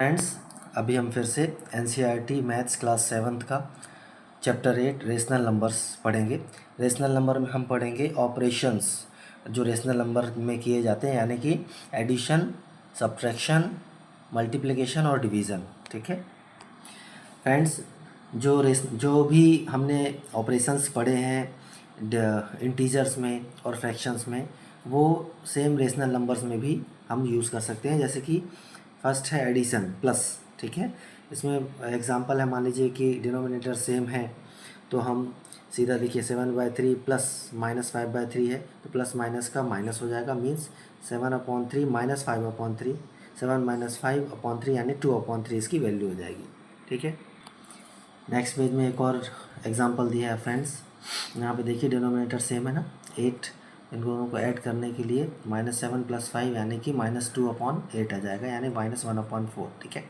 Friends, अभी हम फिर से एनसीईआरटी मैथ्स क्लास 7th का चैप्टर 8 रेशनल नंबर्स पढ़ेंगे। रेशनल नंबर में हम पढ़ेंगे ऑपरेशंस जो रेशनल नंबर में किए जाते हैं, यानी कि एडिशन, सब्ट्रैक्शन, मल्टीप्लिकेशन और डिवीज़न। ठीक है फ्रेंड्स, जो भी हमने ऑपरेशंस पढ़े हैं इंटीजर्स में और फ्रैक्शंस में, वो सेम रेशनल नंबर्स में भी हम यूज़ कर सकते हैं। जैसे कि फर्स्ट है एडिशन प्लस। ठीक है, इसमें एग्जांपल है, मान लीजिए कि डिनोमिनेटर सेम है तो हम सीधा लिखिए 7/3 प्लस -5/3 है तो प्लस माइनस का माइनस हो जाएगा, मीन्स 7/3 -5/3, 7 -5/3 यानी 2/3 इसकी वैल्यू हो जाएगी। ठीक है, नेक्स्ट पेज में एक और एग्जांपल दिया है फ्रेंड्स। यहाँ पे देखिए डिनोमिनेटर सेम है ना, 8, इन दोनों को ऐड करने के लिए -7 + 5 यानी कि -2/8 आ जाएगा, यानी -1/4। ठीक है,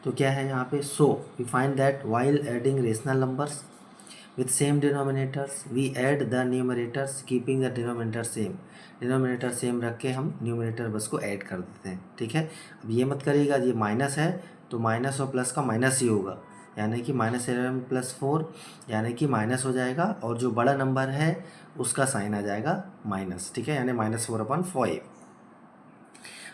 तो क्या है यहाँ पे, so we find that while adding rational numbers with same denominators we add the numerators keeping the denominator same. Denominator same रख के हम न्यूमरेटर बस को ऐड कर देते हैं। ठीक है, अब ये मत करिएगा, ये माइनस है तो माइनस और प्लस का माइनस ही होगा, यानी कि -11 + 4 यानी कि माइनस हो जाएगा, और जो बड़ा नंबर है उसका साइन आ जाएगा माइनस। ठीक है, यानी -4/5।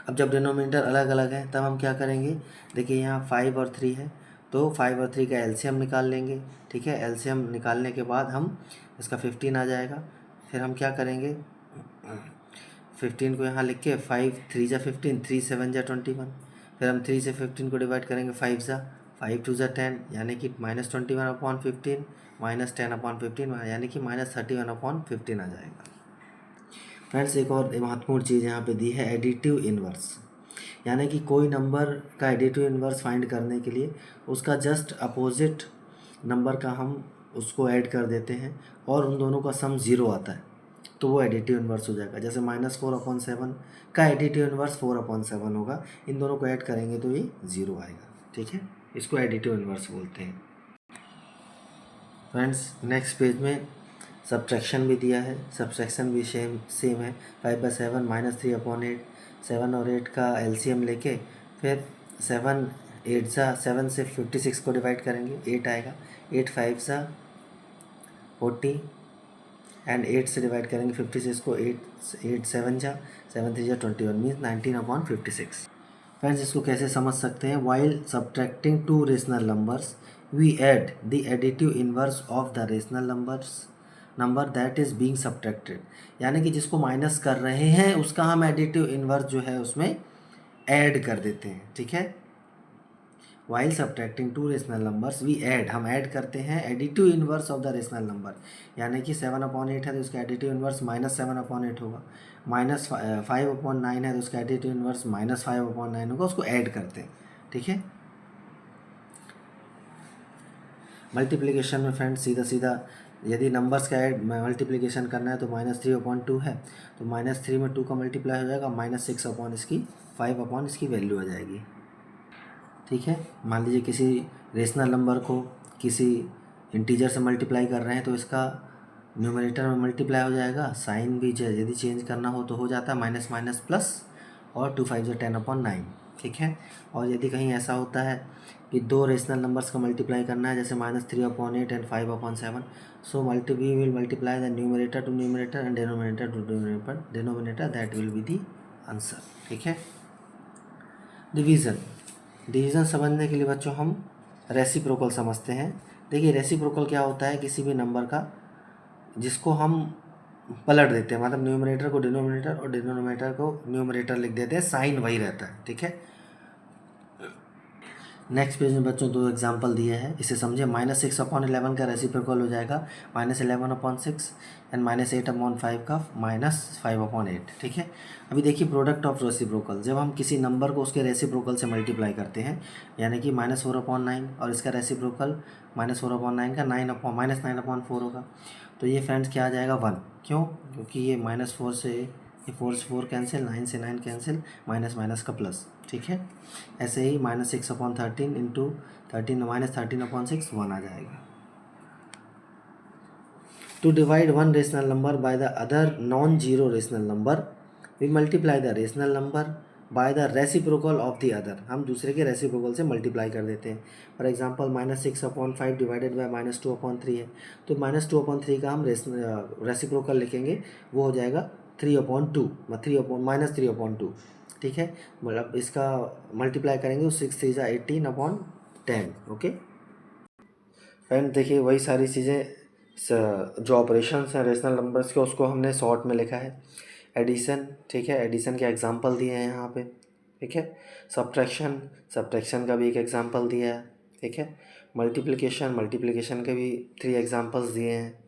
अब जब डिनोमिनेटर अलग अलग है तब हम क्या करेंगे, देखिए यहाँ 5 और 3 है तो 5 और 3 का एलसीएम निकाल लेंगे। ठीक है, एलसीएम निकालने के बाद हम इसका 15 आ जाएगा। फिर हम क्या करेंगे, 15 को यहाँ लिख के 5 3 × 15, 3 7 × 21। फिर हम 3 से 15 को डिवाइड करेंगे, 5 × 5 2 × 10 यानी कि -21/15 -10/15 यानी कि -31/15 आ जाएगा। फ्रेंड्स, एक और महत्वपूर्ण चीज़ यहाँ पे दी है, एडिटिव इन्वर्स, यानी कि कोई नंबर का एडिटिव इन्वर्स फाइंड करने के लिए उसका जस्ट अपोजिट नंबर का हम उसको ऐड कर देते हैं और उन दोनों का सम 0 आता है तो वो एडिटिव इन्वर्स हो जाएगा। जैसे -4/7 का एडिटिव इन्वर्स 4/7 होगा, इन दोनों को ऐड करेंगे तो ये 0 आएगा। ठीक है, इसको एडिटिव इन्वर्स बोलते हैं। फ्रेंड्स, नेक्स्ट पेज में सब्ट्रैक्शन भी दिया है, सब्ट्रैक्शन भी सेम है। 5/7 -3/8, 7 और 8 का एलसीएम लेके फिर 7 8 7 से 56 को डिवाइड करेंगे, 8 आएगा। 8 5 40 एंड 8 से डिवाइड करेंगे 56 को, 8 7 7 3 21 मीन्स 19/56। फ्रेंड्स, इसको कैसे समझ सकते हैं, while subtracting two rational numbers we add the additive inverse of the rational number that is being subtracted, यानी कि जिसको माइनस कर रहे हैं उसका हम एडिटिव इन्वर्स जो है उसमें ऐड कर देते हैं। ठीक है, while subtracting two rational numbers we add, हम ऐड करते हैं additive inverse of the rational number, यानी कि 7/8 है तो उसका एडिटिव इन्वर्स -7/8 होगा, -5/9 है तो उसका एडिटिव इन्वर्स -5/9 होगा, उसको ऐड करते हैं। ठीक है, मल्टीप्लिकेशन में फ्रेंड्स सीधा सीधा यदि नंबर्स का ऐड मल्टीप्लिकेशन करना है तो -3/2 है तो -3 में 2 का मल्टीप्लाई हो जाएगा, -6 इसकी 5 इसकी वैल्यू आ जाएगी। ठीक है, मान लीजिए किसी रेशनल नंबर को किसी इंटीजर से मल्टीप्लाई कर रहे हैं तो इसका न्यूमरेटर में मल्टीप्लाई हो जाएगा, साइन भी यदि चेंज करना हो तो हो जाता है माइनस माइनस प्लस, और 2 5 10/9। ठीक है, और यदि कहीं ऐसा होता है कि दो रेशनल नंबर्स का मल्टीप्लाई करना है, जैसे -3/8 and 5/7, so we will multiply the numerator to numerator and denominator to denominator, that will be the answer. ठीक है, डिवीज़न समझने के लिए बच्चों हम रेसिप्रोकल समझते हैं। देखिए रेसिप्रोकल क्या होता है, किसी भी नंबर का जिसको हम पलट देते हैं, मतलब न्यूमरेटर को डिनोमिनेटर और डिनोमिनेटर को न्यूमरेटर लिख देते हैं, साइन वही रहता है। ठीक है, नेक्स्ट पेज में बच्चों दो एग्जांपल दिए हैं, इसे समझिए। -6/11 का रेसिप्रोकल हो जाएगा -11/6 एंड -8/5 का -5/8। ठीक है, अभी देखिए प्रोडक्ट ऑफ रेसिप्रोकल, जब हम किसी नंबर को उसके रेसिप्रोकल से मल्टीप्लाई करते हैं, यानी कि -4/9 और इसका रेसिप्रोकल -4/9 का -9/4 होगा, तो ये फ्रेंड्स क्या आ जाएगा 1। क्यों, क्योंकि ये -4 से ये 4 से 4 कैंसिल, 9 से 9 कैंसिल, माइनस माइनस का प्लस। ठीक है, ऐसे ही -6/13 इंटू 13 -13/6 1 आ जाएगा। To divide one rational number by the other non zero rational number we multiply the rational number by the reciprocal of the other, हम दूसरे के रेसिप्रोकल से मल्टीप्लाई कर देते हैं। फॉर एग्जांपल -6/5 डिवाइडेड बाय -2/3 है, तो -2/3 का हम रेसिप्रोकल लिखेंगे, वो हो जाएगा 3/2, -3/2, ठीक है। मतलब इसका मल्टीप्लाई करेंगे तो 6 3 18/10। ओके फ्रेंड, देखिए वही सारी चीज़ें जो ऑपरेशंस हैं रेशनल नंबर्स के, उसको हमने शॉर्ट में लिखा है। एडिशन, ठीक है, एडिशन के एग्जांपल दिए हैं यहाँ पे, ठीक है। सब्ट्रैक्शन, सब्ट्रैक्शन का भी एक एग्जांपल दिया है, ठीक है। मल्टीप्लिकेशन, मल्टीप्लिकेशन के भी 3 एग्जांपल्स दिए हैं।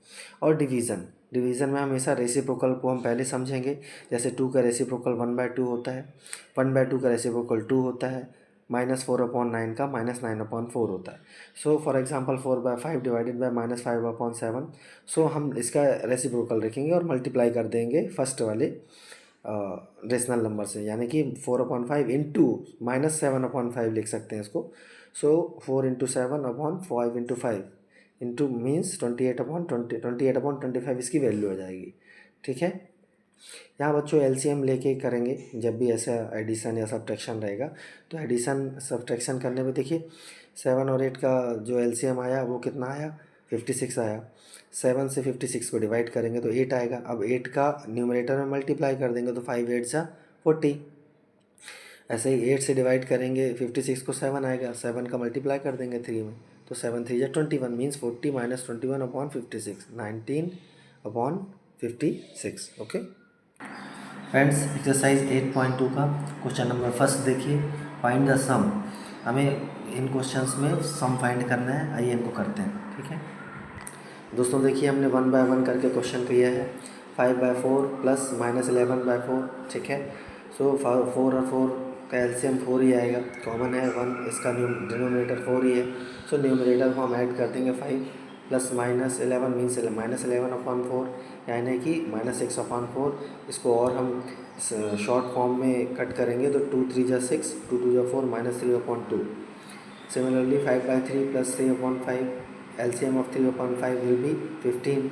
और डिवीज़न, डिवीज़न में हमेशा रेसिप्रोकल को हम पहले समझेंगे। जैसे 2 का रेसिप्रोकल 1/2 होता है, 1/2 का रेसिप्रोकल 2 होता है, -4/9 का -9/4 होता है। So for example 4/5 divided by -5/7, सो हम इसका रेसिप्रोकल रखेंगे और मल्टीप्लाई कर देंगे फर्स्ट वाले रेशनल नंबर से, यानी कि 4/5 इंटू -7/5 लिख सकते हैं इसको। सो 4 × 7/5 × 5 इंटू मीन्स 28/25 इसकी वैल्यू आ जाएगी, ठीक है। यहाँ बच्चों एलसीएम लेके करेंगे जब भी ऐसा एडिशन या सब्ट्रैक्शन रहेगा। तो एडिशन सब्ट्रैक्शन करने में देखिए 7 और 8 का जो एलसीएम आया वो कितना आया, 56 आया। 7 से 56 को डिवाइड करेंगे तो 8 आएगा। अब 8 का न्यूमरेटर में मल्टीप्लाई कर देंगे तो 5 8 जा 40। ऐसे ही 8 से डिवाइड करेंगे 56 को 7 आएगा, 7 का मल्टीप्लाई कर देंगे 3 में तो 7 3 जा 21 मीन्स 40 - 21/56 19/56। ओके फ्रेंड्स, एक्सरसाइज 8.2 का क्वेश्चन नंबर फर्स्ट देखिए, फाइंड द सम। हमें इन क्वेश्चंस में सम फाइंड करना है, आइए इनको करते हैं, ठीक है। दोस्तों देखिए हमने 1 बाय 1 करके क्वेश्चन किया है। 5/4 प्लस -11/4, ठीक है। सो 4 और 4 का एलसीएम 4 ही आएगा, कॉमन है 1, इसका डिनोमिनेटर 4 ही है। सो न्यूमरेटर को हम ऐड कर देंगे 5 प्लस -11 मीन्स -11/4, यानी कि -6/4। इसको और हम शॉर्ट फॉर्म में कट करेंगे तो 2 3 जा 6, 2 2 जा 4, -3/2। Similarly 5/3 plus 3/5, LCM of 3/5 will be 15,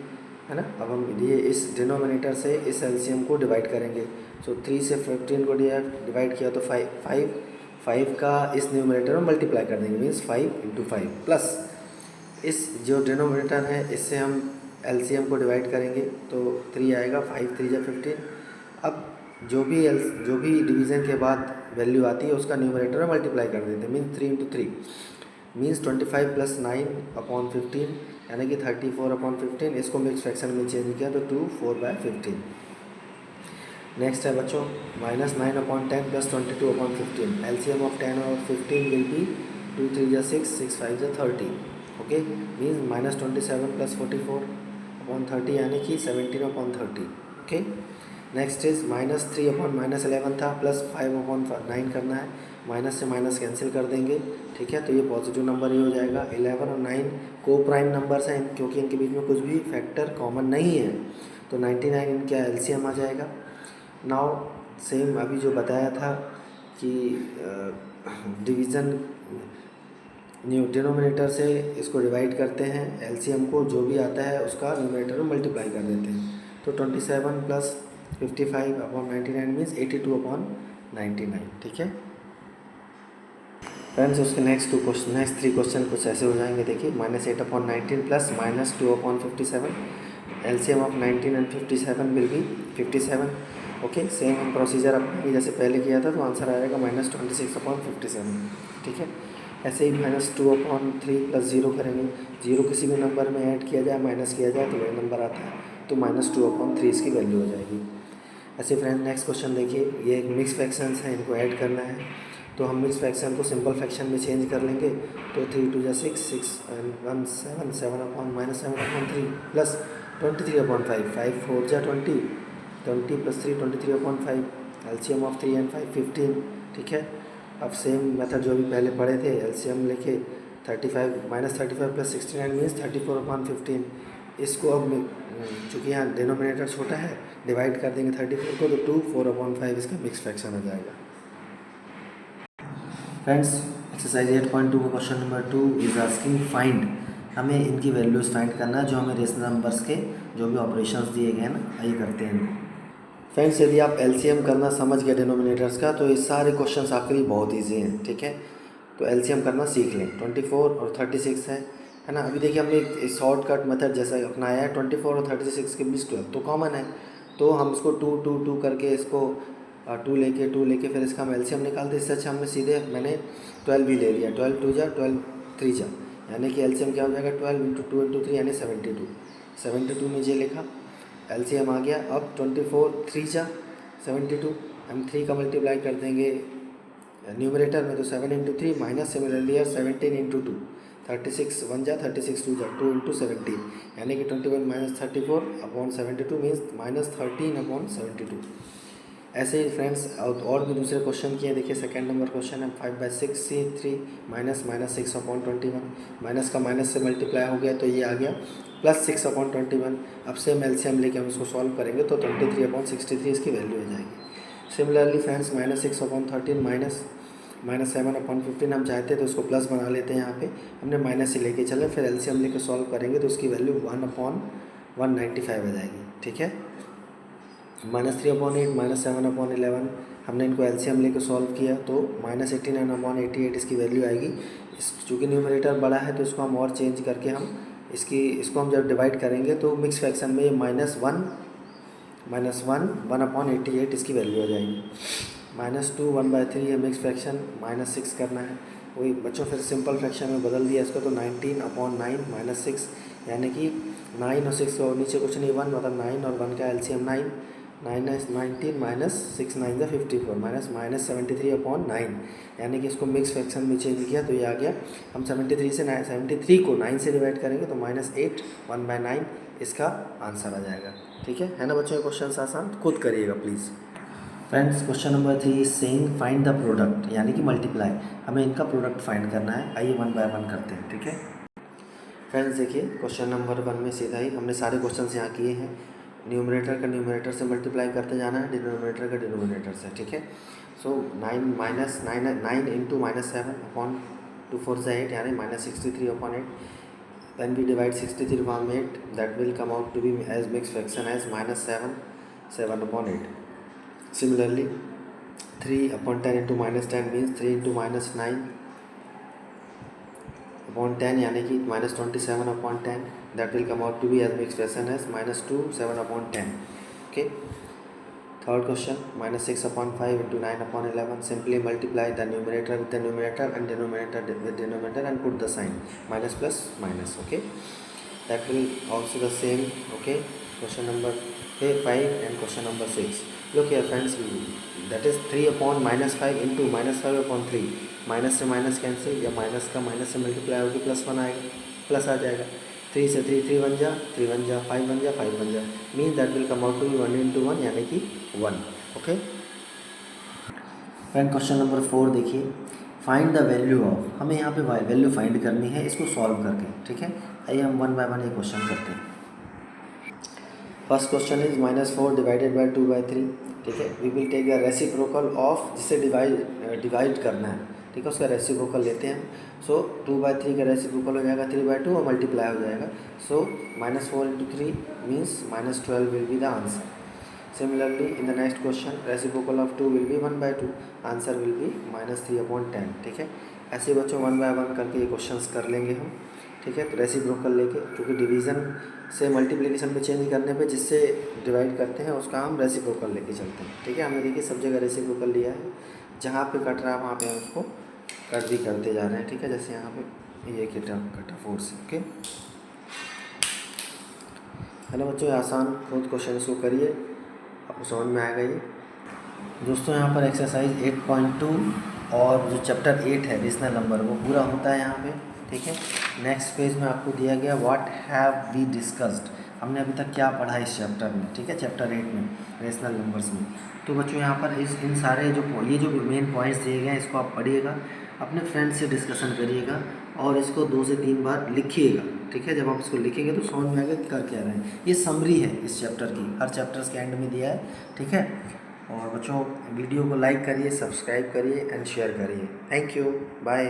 है ना। अब हम ये इस डिनोमिनेटर से इस एलसीएम को डिवाइड करेंगे। सो 3 से 15 को डिवाइड किया तो 5 का इस न्यूमरेटर में मल्टीप्लाई कर देंगे मीन्स 5 × 5 प्लस इस जो डिनोमिनेटर है इससे हम एलसीएम को डिवाइड करेंगे तो 3 आएगा, 5 3 जा 15। अब जो भी डिवीज़न के बाद वैल्यू आती है उसका न्यूमरेटर में मल्टीप्लाई कर देते हैं मीन्स 3 × 3 मीन्स 25 प्लस 9/15, यानी कि 34/15। इसको मिक्स फ्रैक्शन में चेंज किया तो 2 4/15। नेक्स्ट है बच्चों -9/10 प्लस 22/15। एलसीएम ऑफ 10 और 15 विल बी 2 3 जा 6, 6 5 जा 30। ओके मीन्स -27 प्लस 44/30, यानी कि 17/30। ओके नेक्स्ट इज -3/-11 था प्लस 5/9 करना है, माइनस से माइनस कैंसिल कर देंगे, ठीक है। तो ये पॉजिटिव नंबर ही हो जाएगा। 11 और 9 को प्राइम नंबर्स हैं क्योंकि इनके बीच में कुछ भी फैक्टर कॉमन नहीं है, तो 99 इनका एलसीएम आ जाएगा। नाउ सेम अभी जो बताया था कि डिवीज़न डिनोमिनेटर से इसको डिवाइड करते हैं, एलसीएम को जो भी आता है उसका न्यूमरेटर में मल्टीप्लाई कर देते हैं। तो 27 प्लस 55/99 मीन्स 82/99, ठीक है फ्रेंड्स। उसके नेक्स्ट 3 क्वेश्चन कुछ ऐसे हो जाएंगे, देखिए -8/19 plus -2/57। LCM of 19 and 57 will be 57। Okay same हम प्रोसीजर अपने जैसे पहले किया था तो आंसर आएगा -26/57, ठीक है। ऐसे ही -2/3 प्लस 0 करेंगे, 0 किसी भी नंबर में ऐड किया जाए माइनस किया जाए तो वही नंबर आता है, तो -2/3 इसकी वैल्यू हो जाएगी। ऐसे फ्रेंड नेक्स्ट क्वेश्चन देखिए, ये एक मिक्स फ्रैक्शंस है, इनको ऐड करना है तो हम मिक्स फ्रैक्शन को सिंपल फ्रैक्शन में चेंज कर लेंगे। तो 3 2 जा 6, 6 1 7, 7/-7/3 प्लस 23/5, 5 4 जा 20, 20 प्लस 3 23/5। एलसीएम ऑफ 3 and 5 15, ठीक है। अब सेम मेथड जो भी पहले पढ़े थे, एलसीएम लेके 35 -35 प्लस 69 मीन्स 34/15। इसको अब चूँकि यहाँ डिनोमिनेटर छोटा है डिवाइड कर देंगे 34 को, तो 2 4/5 इसका मिक्स फ्रैक्शन हो जाएगा। फ्रेंड्स एक्सरसाइज 8.2 का question number 2 is asking find. हमें इनकी वैल्यूज़ फाइंड करना है जो हमें रेशनल नंबर्स के जो भी ऑपरेशंस दिए गए हैं ना, आइए करते हैं इनको। फ्रेंड्स यदि आप एलसीएम करना समझ गए डिनोमिनेटर्स का तो ये सारे क्वेश्चंस आपके लिए बहुत ईजी हैं, ठीक है। तो एलसीएम करना सीख लें। 24 और 36 है ना। अभी देखिए हमने एक शॉर्टकट मेथड जैसा अपनाया है, 24 और 36 के बीच 12 तो कॉमन है, तो हम इसको 2 2 2 करके इसको 2 लेके फिर इसका हम एलसीएम निकालते। इससे अच्छा हमने सीधे मैंने 12 ही ले लिया। 12 2 जा 12 3 जा, यानी कि एलसीएम क्या हो जाएगा 12 इंटू 2 इंटू 3 यानी 72 नीचे लिखा, एलसीएम आ गया। अब 24 3 जा 72, हम 3 का मल्टीप्लाई कर देंगे न्यूमरेटर में तो 7 इंटू 3 माइनस सिमिलरली 17 इंटू 2 36 1 जा 36 2 जा 2 इंटू 17 यानी कि 21 minus 34 upon 72 means minus 13 upon 72। ऐसे ही फ्रेंड्स और भी दूसरे क्वेश्चन किए। देखिए सेकंड नंबर क्वेश्चन है 5/6 C3 माइनस 6 अपॉन 21, माइनस का माइनस से मल्टीप्लाई हो गया तो ये आ गया प्लस 6 अपॉन 21। अब सेम एलसीएम लेके हम इसको सॉल्व करेंगे तो 23 अपॉन 63 इसकी वैल्यू हो जाएगी। Similarly friends -6 upon 13 minus 7 upon 15 हम चाहते हैं तो उसको प्लस बना लेते हैं। यहाँ पे हमने माइनस से लेके चले, फिर एलसीएम लेके सॉल्व करेंगे तो उसकी वैल्यू 1 अपॉन 195 आ जाएगी, ठीक है। -3 अपॉन 8 -7 अपॉन 11 हमने इनको एलसीएम लेके सॉल्व किया तो -89 अपॉन 88 इसकी वैल्यू आएगी। चूँकि न्यूमरेटर बड़ा है तो इसको हम और चेंज करके हम इसको हम जब डिवाइड करेंगे तो मिक्स फ्रैक्शन में ये -1 अपॉन 88 इसकी वैल्यू आ जाएगी। -2 1/3 है मिक्स फ्रैक्शन, -6 करना है वही बच्चों, फिर सिंपल फ्रैक्शन में बदल दिया इसको तो 19 अपॉन 9 -6 यानी कि 9 और 6 और नीचे कुछ नहीं 1 मतलब 9 और 1 का एलसीएम 9 19 माइनस 6 9 54 माइनस 73 अपॉन 9 यानी कि इसको मिक्स फ्रैक्शन में चेंज किया तो ये आ गया। हम 73 को 9 से डिवाइड करेंगे तो -8 1/9 इसका आंसर आ जाएगा, ठीक है ना बच्चों। क्वेश्चन आसान खुद करिएगा please. Friends question number 3 is saying find the product यानी कि मल्टीप्लाई, हमें इनका प्रोडक्ट फाइंड करना है। आइए 1 बाय 1 करते हैं, ठीक है। फ्रेंड्स देखिए क्वेश्चन नंबर 1 में सीधा ही हमने सारे क्वेश्चंस यहाँ किए हैं। न्यूमरेटर का न्यूमरेटर से मल्टीप्लाई करते जाना है, डिनोमिनेटर का डिनोमिनेटर से, ठीक है। सो 9 इंटू -7 अपॉन 2 4 से 8 यानी -63 upon 8। When we divide 63 upon 8 that will come out to be as mixed fraction as -7 upon 8. Similarly 3 upon 10 into -10 means 3 into -9 upon 10 यानी कि -27 upon 10 that will come out to be as mixed fraction as -2 7 upon 10. Okay. Third question -6 upon 5 into 9 upon 11. Simply multiply the numerator with the numerator and denominator with denominator and put the sign minus plus minus. Okay. That will also the same. Okay. Question number 5 and question number 6. Look here friends, that is 3 upon -5 into -5 upon 3. Minus से minus cancel या minus का minus से multiply होगी +1 आएगा, plus आ जाएगा। 3 से 3 बन जा 5 बन जा mean that will come out to 1 into 1 यानी कि 1। ओके फ्रेंड क्वेश्चन नंबर 4 देखिए, फाइंड द वैल्यू ऑफ, हमें यहाँ पे वैल्यू फाइंड करनी है इसको सॉल्व करके, ठीक है। आइए हम 1 बाय 1 ये क्वेश्चन करते हैं। First question is -4 divided by 2/3, ठीक है। We will take the reciprocal of, जिसे डिवाइड करना है, ठीक है, उसका रेसिप्रोकल लेते हैं। सो 2/3 का रेसिप्रोकल हो जाएगा 3/2 और मल्टीप्लाई हो जाएगा। सो -4 into 3 means -12 will be the answer. Similarly in the next question reciprocal of 2 will be 1/2, answer will be -3 upon 10, ठीक है। ऐसे बच्चों 1 बाय 1 करके ये क्वेश्चंस कर लेंगे हम, ठीक है। तो रेसिप्रोकल लेके, क्योंकि डिवीज़न से मल्टीप्लिकेशन में चेंज करने पे जिससे डिवाइड करते हैं उसका हम रेसिप्रोकल लेके चलते हैं, ठीक है। हमने देखिए सब जगह रेसिप्रोकल लिया है, जहाँ पे कट रहा है वहाँ पे हम उसको कट भी करते जा रहे हैं, ठीक है। जैसे यहाँ पे ये कटा 4 से, ओके है ना बच्चों। आसान खुद क्वेश्चन इसको करिए, आपको समझ में आएगा ये। दोस्तों यहाँ पर एक्सरसाइज 8.2 और जो चैप्टर 8 है रेशनल नंबर वो पूरा होता है यहाँ पे, ठीक है। नेक्स्ट पेज में आपको दिया गया व्हाट हैव वी डिस्कस्ड, हमने अभी तक क्या पढ़ा इस चैप्टर में, ठीक है, चैप्टर 8 में रेशनल नंबर्स में। तो बच्चों यहाँ पर इन सारे ये जो मेन पॉइंट्स दिए गए हैं इसको आप पढ़िएगा, अपने फ्रेंड से डिस्कशन करिएगा और इसको 2 से 3 बार लिखिएगा, ठीक है। जब आप इसको लिखेंगे तो समझ में आएगा कर क्या रहे हैं। ये समरी है इस चैप्टर की, हर चैप्टर्स के एंड में दिया है, ठीक है। और बच्चों वीडियो को लाइक करिए, सब्सक्राइब करिए एंड शेयर करिए। Thank you, bye.